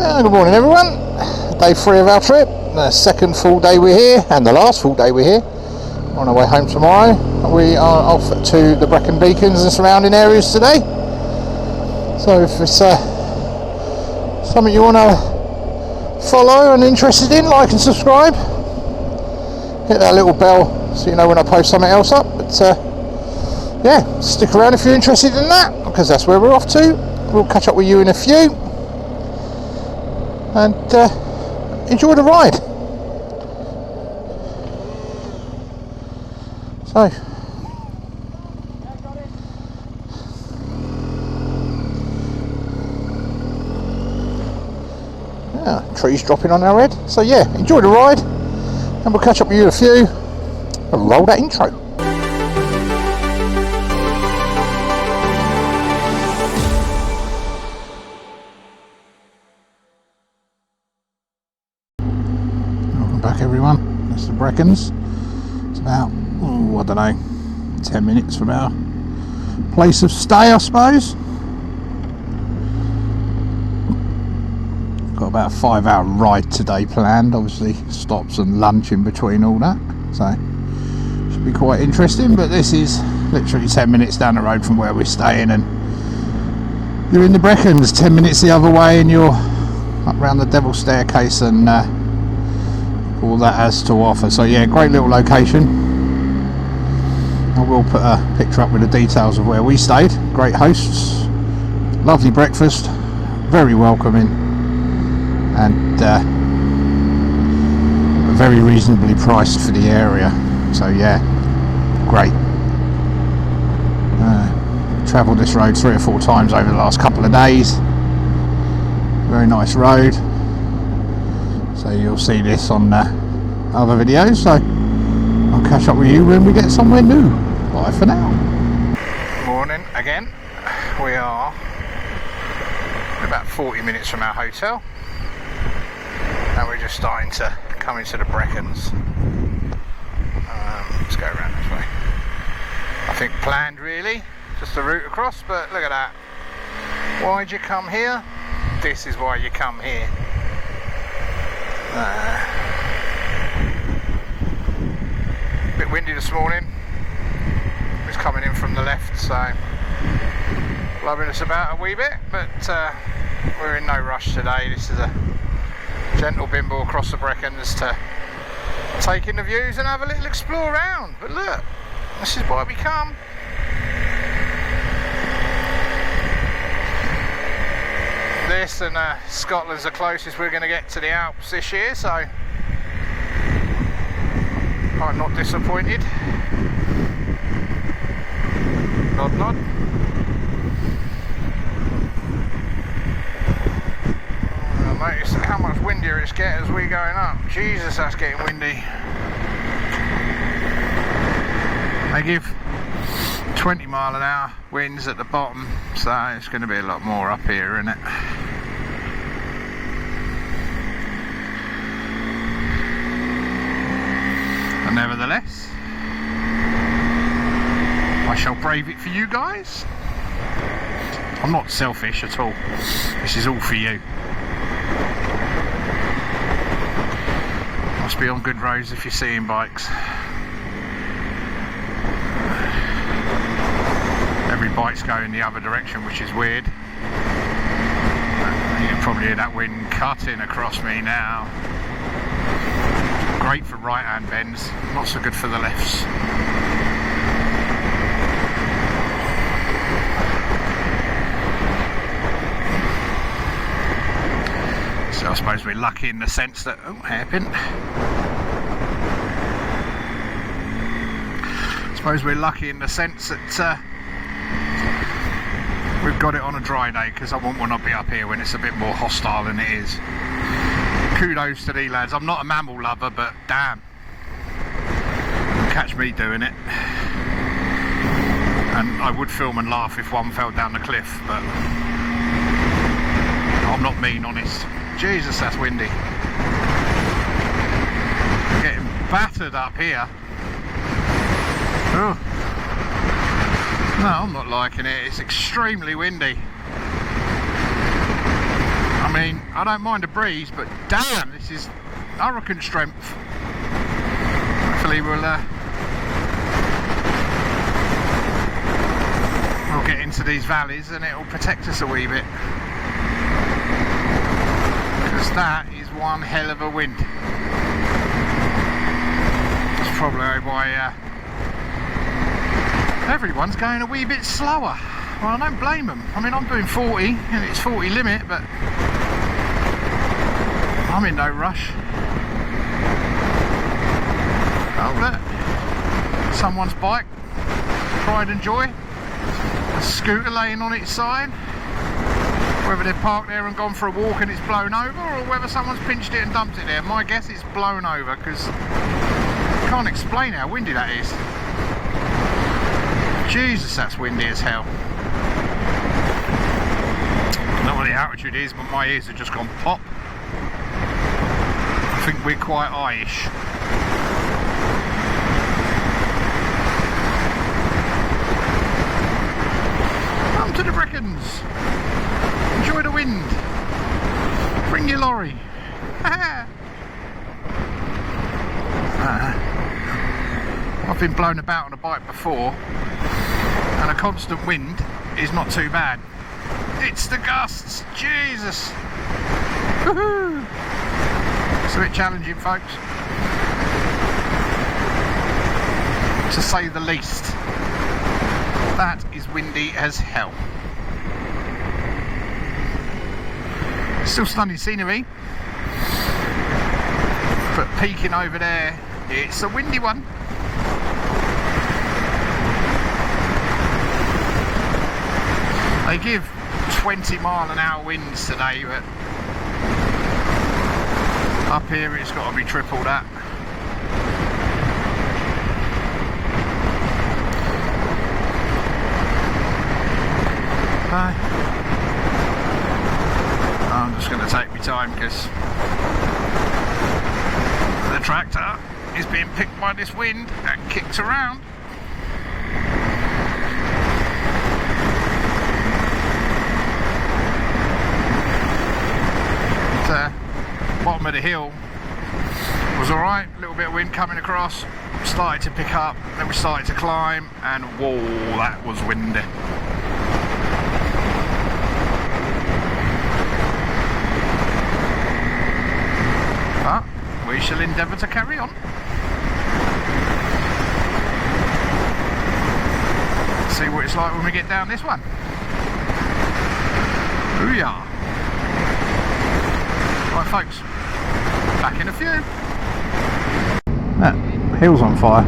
Good morning everyone. Day 3 of our trip. The second full day we're here and the last full day we're here. On our way home tomorrow. We are off to the Brecon Beacons and surrounding areas today. So if it's something you want to follow and interested in, like and subscribe. Hit that little bell so you know when I post something else up. But yeah, stick around if you're interested in that, because that's where we're off to. We'll catch up with you in a few. And enjoy the ride. So, yeah, trees dropping on our head. So yeah, enjoy the ride, and we'll catch up with you in a few. And roll that intro. Back everyone, that's the Brecons. It's about, I don't know, 10 minutes from our place of stay, I suppose. Got about a 5-hour ride today planned, obviously stops and lunch in between all that, so should be quite interesting. But this is literally 10 minutes down the road from where we're staying, and you're in the Brecons. 10 minutes the other way and you're up round the Devil's Staircase and all that has to offer. So yeah, great little location. I will put a picture up with the details of where we stayed. Great hosts, lovely breakfast, very welcoming, and very reasonably priced for the area. So yeah, great. Travelled this road 3 or 4 times over the last couple of days. Very nice road. So you'll see this on other videos, so I'll catch up with you when we get somewhere new. Bye for now. Morning again. We are about 40 minutes from our hotel and we're just starting to come into the Brecons. Let's go around this way. I think planned really, just the route across, but look at that. Why'd you come here? This is why you come here. Bit windy this morning. It's coming in from the left, so blowing us about a wee bit, but we're in no rush today. This is a gentle bimble across the Brecons to take in the views and have a little explore around. But look, this is why we come. This and Scotland's the closest we're going to get to the Alps this year, so I'm not disappointed. Nod nod. I'll notice how much windier it's getting as we're going up. Jesus, that's getting windy. They give 20 mile an hour winds at the bottom, so it's going to be a lot more up here, isn't it? And nevertheless, I shall brave it for you guys. I'm not selfish at all. This is all for you. Must be on good roads if you're seeing bikes. Every bike's going the other direction, which is weird. You can probably hear that wind cutting across me now. Great for right hand bends, not so good for the lefts. So I suppose we're lucky in the sense that, oh, hairpin. I suppose we're lucky in the sense that we've got it on a dry day, because I wouldn't want to be up here when it's a bit more hostile than it is. Kudos to these lads. I'm not a mammal lover, but damn, catch me doing it. And I would film and laugh if one fell down the cliff, but I'm not mean, honest. Jesus, that's windy. Getting battered up here. Oh. No, I'm not liking it. It's extremely windy. I mean, I don't mind a breeze, but damn, this is hurricane strength. Hopefully we'll get into these valleys and it'll protect us a wee bit. Because that is one hell of a wind. That's probably why everyone's going a wee bit slower. Well, I don't blame them. I mean, I'm doing 40 and it's 40 limit, but I'm in no rush. Oh look, someone's bike, pride and joy, a scooter laying on its side. Whether they've parked there and gone for a walk and it's blown over, or whether someone's pinched it and dumped it there. My guess it's blown over, because I can't explain how windy that is. Jesus, that's windy as hell. I don't know what the altitude is, but my ears have just gone pop. I think we're quite high-ish. Come to the Brecons. Enjoy the wind. Bring your lorry. I've been blown about on a bike before, and a constant wind is not too bad. It's the gusts, Jesus! Woohoo! It's a bit challenging, folks, to say the least. That is windy as hell. Still stunning scenery, but peeking over there, it's a windy one. They give 20-mile-an-hour winds today, but up here it's got to be triple that. I'm just going to take my time, because the tractor is being picked by this wind and kicked around. Bottom of the hill was alright, a little bit of wind coming across, started to pick up, then we started to climb, and whoa, that was windy. But we shall endeavour to carry on. See what it's like when we get down this one. Booyah! Right, folks, back in a few. That hill's on fire.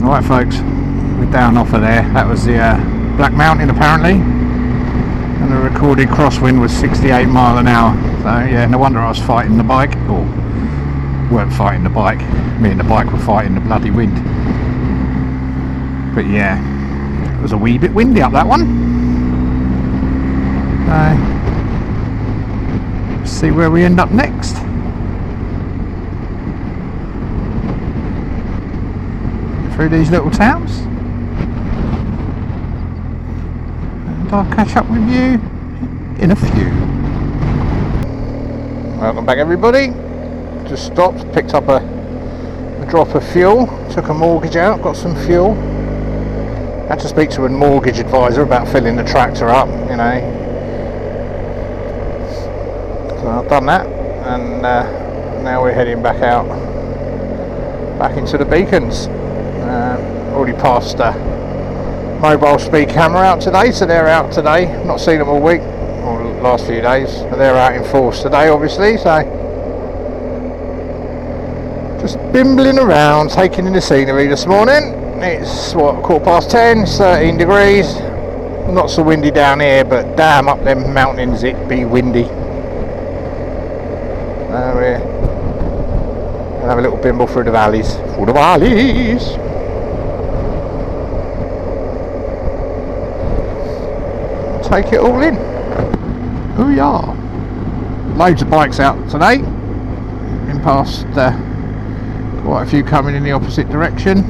Right, folks, we're down off of there. That was the Black Mountain, apparently, and the recorded crosswind was 68 mile an hour. So yeah, no wonder I was fighting the bike, or weren't fighting the bike. Me and the bike were fighting the bloody wind. But yeah, it was a wee bit windy up that one. See where we end up next. Through these little towns, and I'll catch up with you in a few. Welcome back, everybody. Just stopped, picked up a drop of fuel, took a mortgage out, got some fuel. Had to speak to a mortgage advisor about filling the tractor up, you know. So I've done that, and now we're heading back out, back into the Beacons. Already passed mobile speed camera out today, so they're out today. Not seen them all week, or the last few days, but they're out in force today, obviously. So just bimbling around, taking in the scenery this morning. It's what, 10:15, 13 degrees. Not so windy down here, but damn, up them mountains it be windy. We'll have a little bimble through the valleys. Through the valleys! Take it all in. Oh yeah! Loads of bikes out today. Been past quite a few coming in the opposite direction.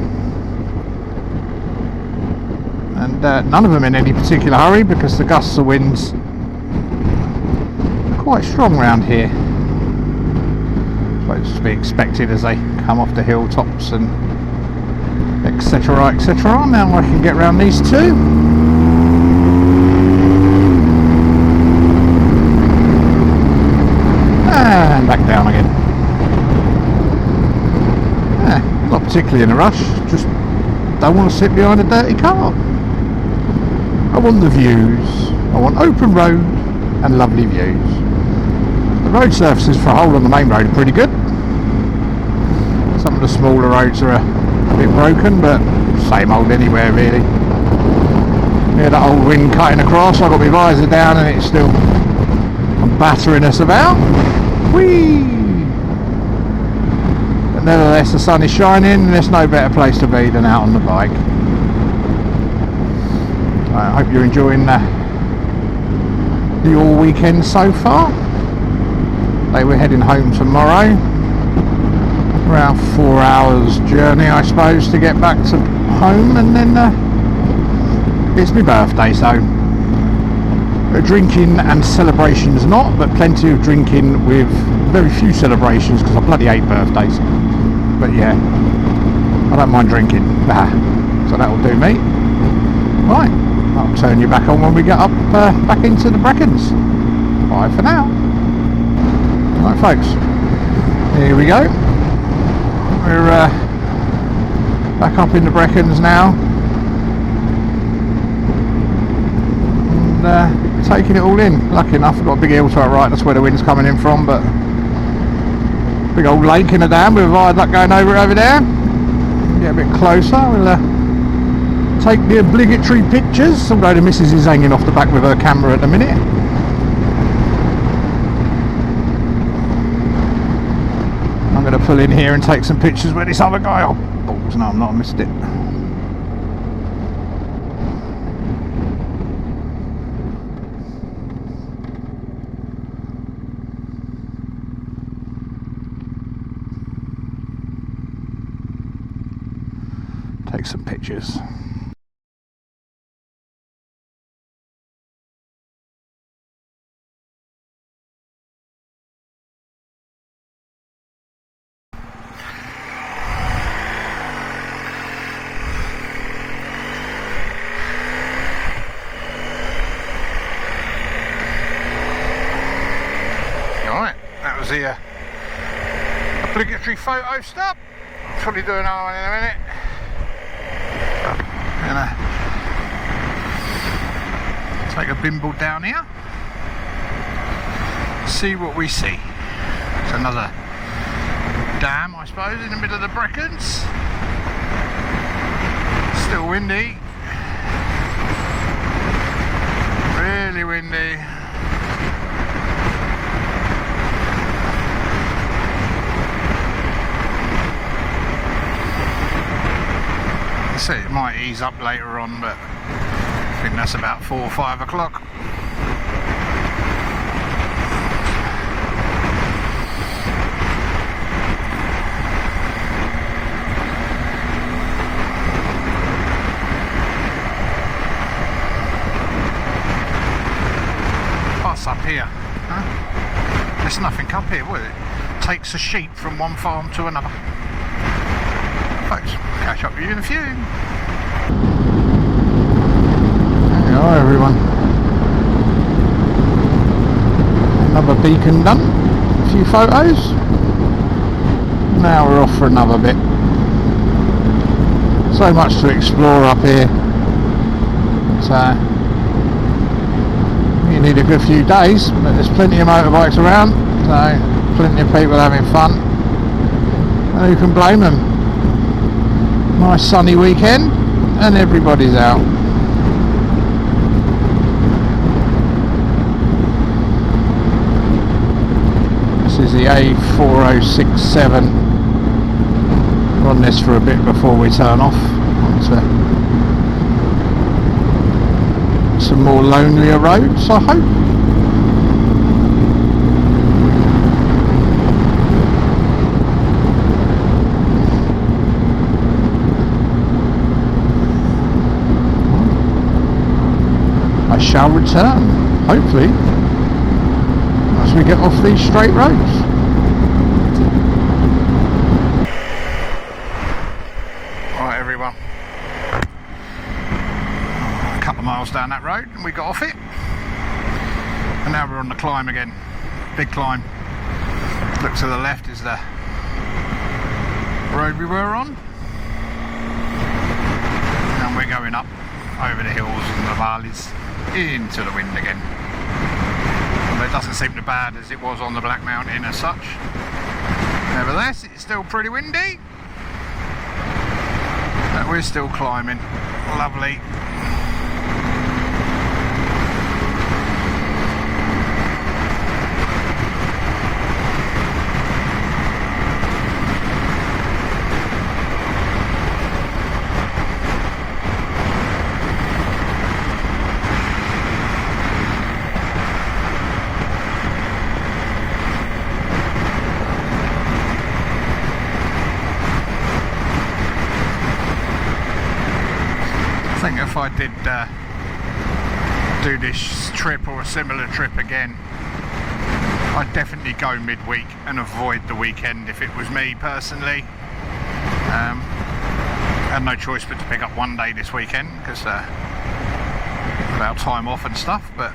And none of them in any particular hurry, because the gusts of winds quite strong round here. Supposed to be expected as they come off the hilltops and etc, etc. Now I can get round these two. And back down again. Not particularly in a rush, just don't want to sit behind a dirty car. I want the views. I want open road and lovely views. The road surfaces for a hole on the main road are pretty good. Some of the smaller roads are a bit broken, but same old anywhere really. Yeah, that old wind cutting across, I've got my visor down and it's still battering us about. Whee! But nevertheless, the sun is shining and there's no better place to be than out on the bike. I hope you're enjoying your weekend so far. We're heading home tomorrow. Around 4 hours journey, I suppose, to get back to home, and then it's my birthday, so drinking and celebrations not, but plenty of drinking with very few celebrations because I bloody hate birthdays. But yeah, I don't mind drinking, so that'll do me. Right, I'll turn you back on when we get up back into the Brecons. Bye for now. Right folks, here we go. We're back up in the Brecons now and taking it all in. Lucky enough I've got a big hill to our right, that's where the wind's coming in from, but big old lake in the dam with a viaduct going over there. Get a bit closer, we'll take the obligatory pictures, although the missus is hanging off the back with her camera at the minute. I'm going to pull in here and take some pictures with this other guy. Oh, balls, no I'm not, I missed it. Take some pictures. The obligatory photo stop. I'll probably do another one in a minute. Gonna take a bimble down here, see what we see. It's another dam, I suppose, in the middle of the Brecons. Still windy, really windy. So it might ease up later on, but I think that's about 4 or 5 o'clock. What's up here? Huh? There's nothing up here, will it? Takes a sheep from one farm to another. Folks, catch up with you in a few. There you are, everyone. Another beacon done. A few photos. Now we're off for another bit. So much to explore up here. So you need a good few days, but there's plenty of motorbikes around, so plenty of people having fun. And who can blame them? Nice sunny weekend and everybody's out. This is the A4067. We're on this for a bit before we turn off onto some more lonelier roads, I hope. I shall return, hopefully. That's once we get off these straight roads. Right everyone, a couple of miles down that road and we got off it, and now we're on the climb again. Big climb. Look to the left is the road we were on, and we're going up over the hills and the valleys into the wind again. But it doesn't seem as bad as it was on the Black Mountain as such. Nevertheless, it's still pretty windy, but we're still climbing. Lovely. I think if I did do this trip or a similar trip again, I'd definitely go midweek and avoid the weekend if it was me personally. Had no choice but to pick up one day this weekend because about time off and stuff, but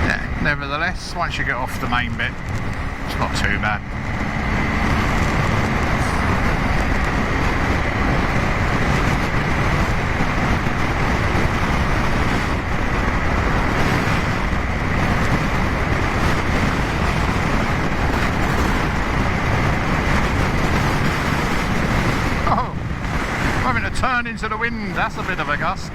yeah, nevertheless, once you get off the main bit, it's not too bad. Turn into the wind, that's a bit of a gust.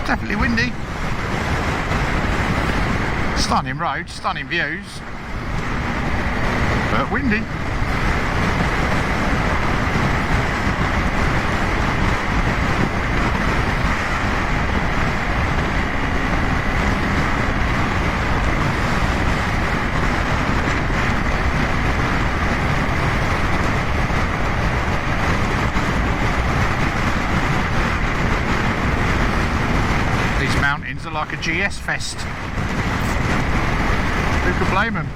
Definitely windy. Stunning road, stunning views, but windy. These mountains are like a GS fest. Who could blame them?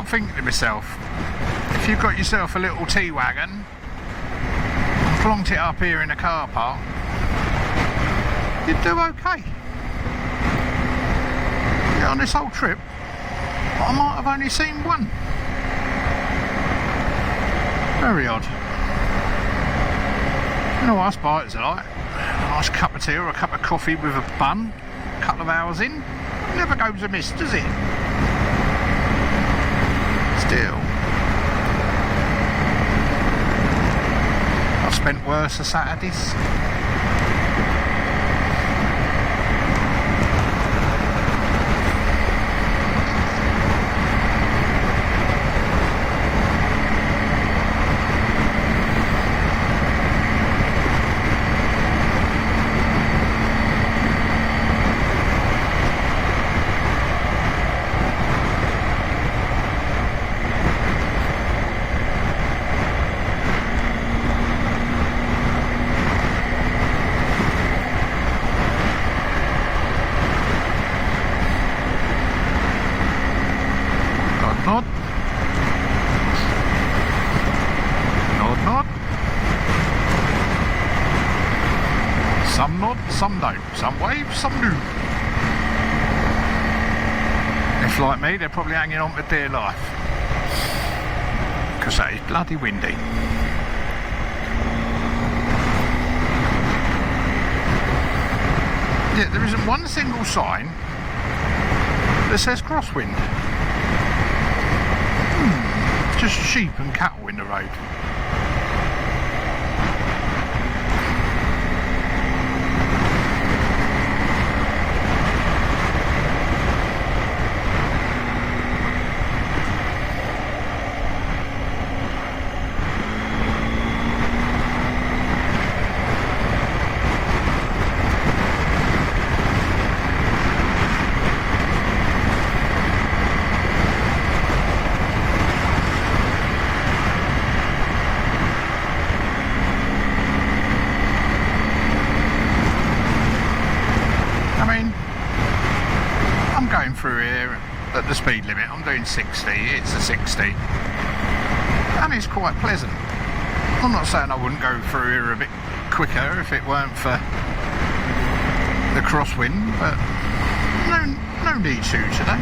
Thinking to myself, if you've got yourself a little T-wagon and plonked it up here in a car park, you'd do okay. Yeah, on this whole trip I might have only seen one. Very odd. You know what us biters are like? A nice cup of tea or a cup of coffee with a bun, a couple of hours in, never goes amiss, does it? Still, I've spent worse Saturdays. some don't. Some wave, some do. If like me, they're probably hanging on for dear life. Because that is bloody windy. Yeah, there isn't one single sign that says crosswind. Just sheep and cattle in the road. Through here at the speed limit. I'm doing 60, it's a 60 and it's quite pleasant. I'm not saying I wouldn't go through here a bit quicker if it weren't for the crosswind, but no need to today.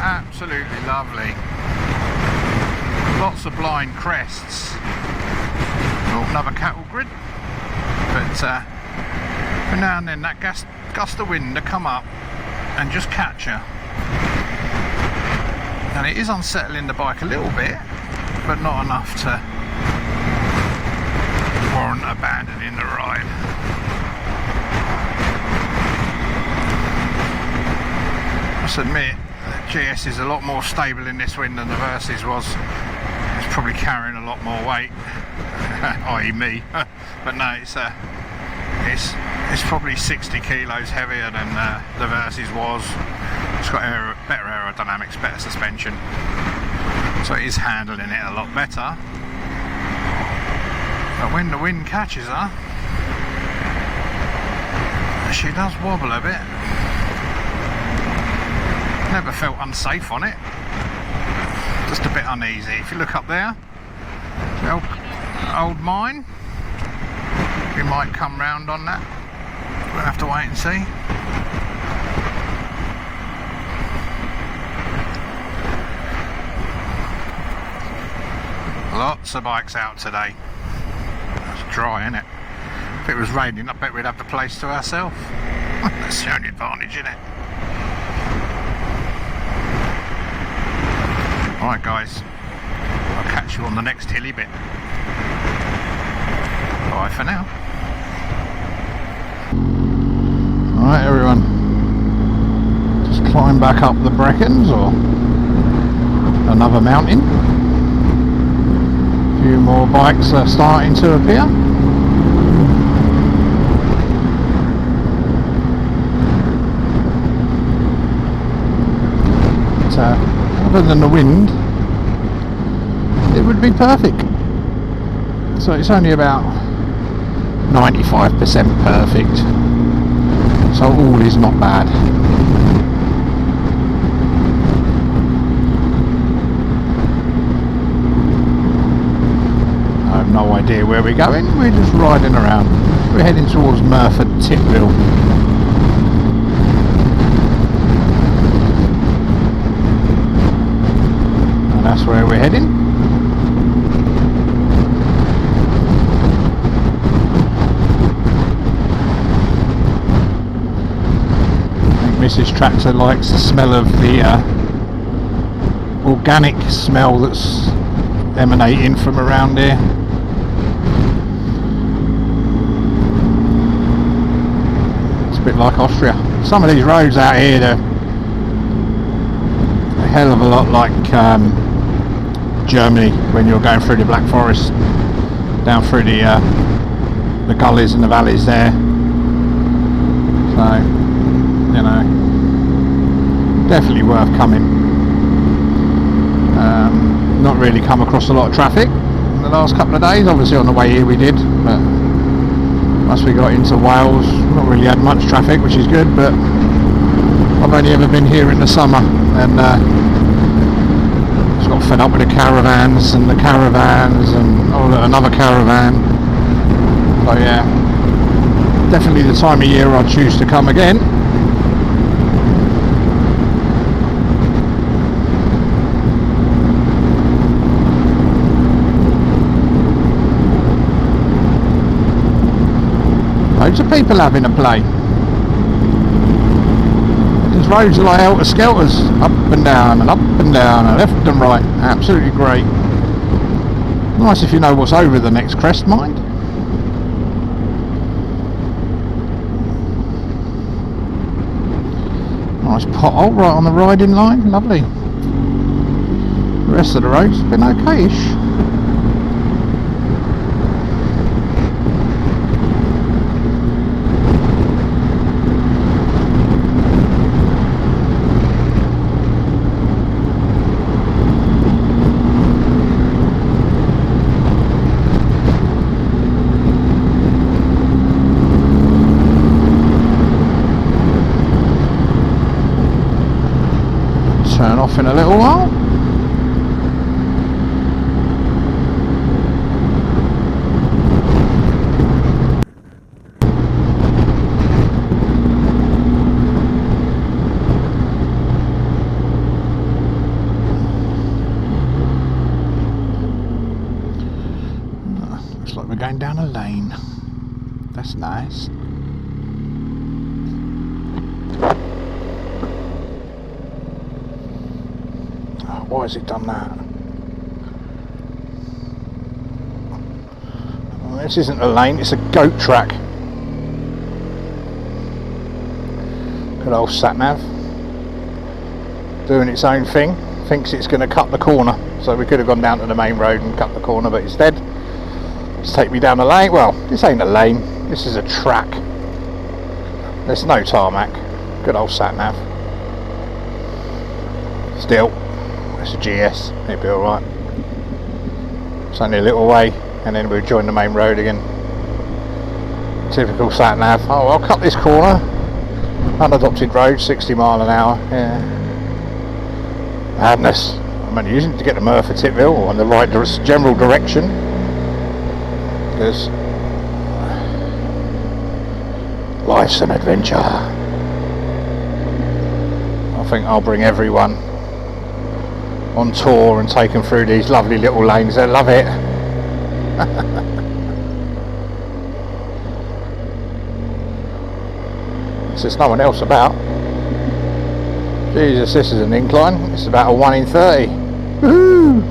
Absolutely lovely. Lots of blind crests. Oh, another cattle grid. But now and then that gust of wind to come up and just catch you. And it is unsettling the bike a little bit, but not enough to warrant abandoning the ride. I must admit, GS is a lot more stable in this wind than the Versys was. It's probably carrying a lot more weight, i.e. me. But no, it's probably 60 kilos heavier than the Versys was. It's got better aerodynamics, better suspension, so it is handling it a lot better. But when the wind catches her, she does wobble a bit. Never felt unsafe on it, just a bit uneasy. If you look up there, the old mine, we might come round on that. We'll have to wait and see. Lots of bikes out today. It's dry, isn't it? If it was raining, I bet we'd have the place to ourselves. That's the only advantage, isn't it? Alright guys, I'll catch you on the next hilly bit. Bye for now. Alright everyone, just climb back up the Brecons or another mountain. A few more bikes are starting to appear. Other than the wind, it would be perfect. So it's only about 95% perfect, so all is not bad. I have no idea where we're going, we're just riding around. We're heading towards Murford Tipville. That's where we're heading. I think Mrs. Tractor likes the smell of the organic smell that's emanating from around here. It's a bit like Austria. Some of these roads out here, they're a hell of a lot like Germany when you're going through the Black Forest, down through the gullies and the valleys there. So, you know, definitely worth coming. Not really come across a lot of traffic in the last couple of days. Obviously on the way here we did, but once we got into Wales, not really had much traffic, which is good. But I've only ever been here in the summer, and just got fed up with the caravans and another caravan. So yeah, definitely the time of year I'd choose to come again. Loads of people having a play. These roads are like helter skelters, up and down and left and right. Absolutely great. Nice if you know what's over the next crest, mind. Nice pothole right on the riding line, lovely. The rest of the road's been okay-ish. Turn off in a little while. Looks like we're going down a lane. That's nice. Why has it done that? Well, this isn't a lane, it's a goat track. Good old sat-nav. Doing its own thing. Thinks it's going to cut the corner. So we could have gone down to the main road and cut the corner, but instead it's take me down a lane. Well, this ain't a lane, this is a track. There's no tarmac. Good old sat-nav. Still, it's a GS, it'll be alright. It's only a little way and then we'll join the main road again. Typical sat nav. Oh, I'll cut this corner. Unadopted road, 60 mile an hour. Yeah. Madness. I'm only using it to get to Merthyr Tydfil or in the right general direction. Because life's an adventure. I think I'll bring everyone on tour and take them through these lovely little lanes. They love it. There's no one else about. Jesus, this is an incline. It's about a 1 in 30. Woohoo!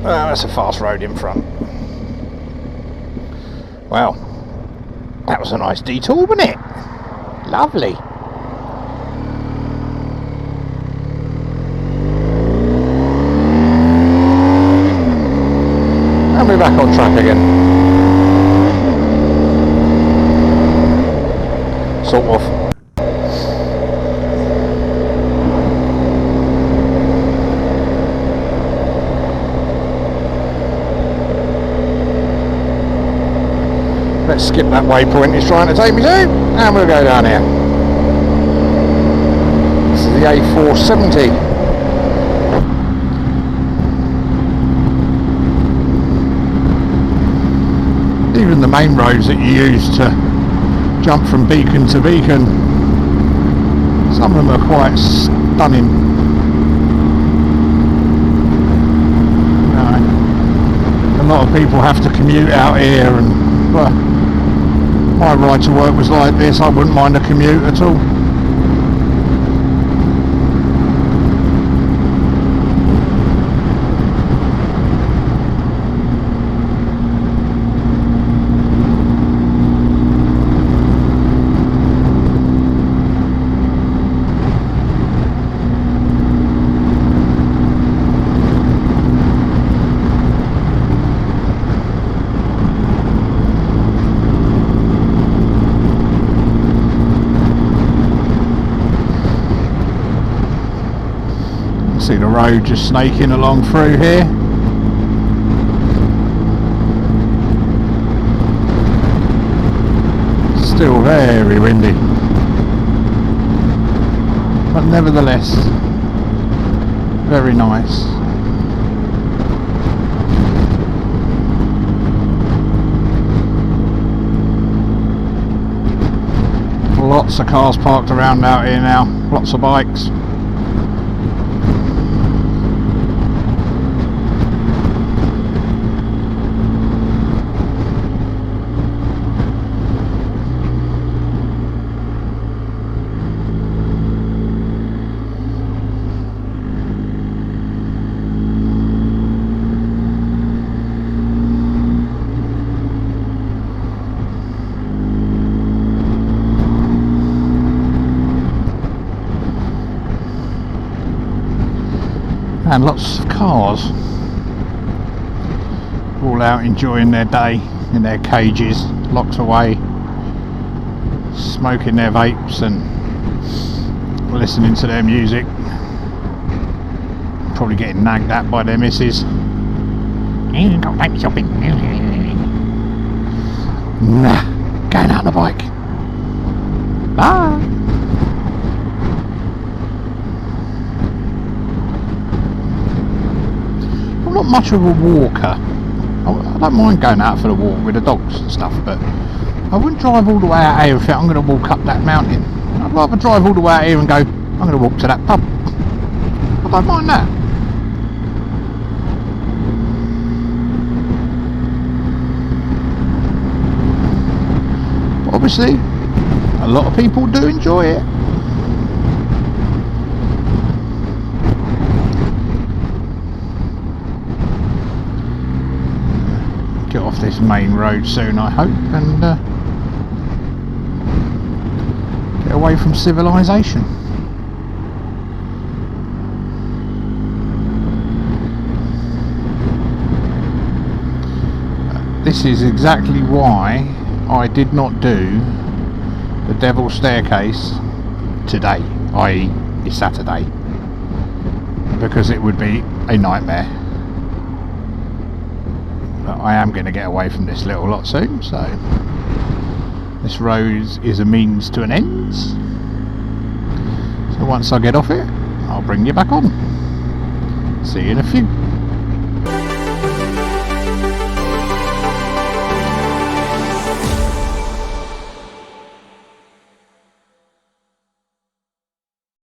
That's a fast road in front. Well, that was a nice detour, wasn't it? Lovely. And we're back on track again. Sort of. Let's skip that waypoint it's trying to take me to, and we'll go down here. This is the A470. Even the main roads that you use to jump from beacon to beacon, some of them are quite stunning. A lot of people have to commute out here, and well, my ride to work was like this. I wouldn't mind a commute at all. See the road just snaking along through here. Still very windy, but nevertheless very nice. Lots of cars parked around out here now, lots of bikes. And lots of cars all out enjoying their day in their cages, locked away, smoking their vapes and listening to their music, probably getting nagged at by their missus. You got vape shopping. Nah, going out on the bike. Bye. I'm not much of a walker. I don't mind going out for the walk with the dogs and stuff, but I wouldn't drive all the way out here and think I'm going to walk up that mountain. I'd rather drive all the way out here and go, I'm going to walk to that pub. I don't mind that. But obviously, a lot of people do enjoy it. Get off this main road soon, I hope, and get away from civilization. This is exactly why I did not do the Devil's Staircase today, i.e. it's Saturday, because it would be a nightmare. I am going to get away from this little lot soon, so this road is a means to an end. So once I get off it, I'll bring you back on. See you in a few.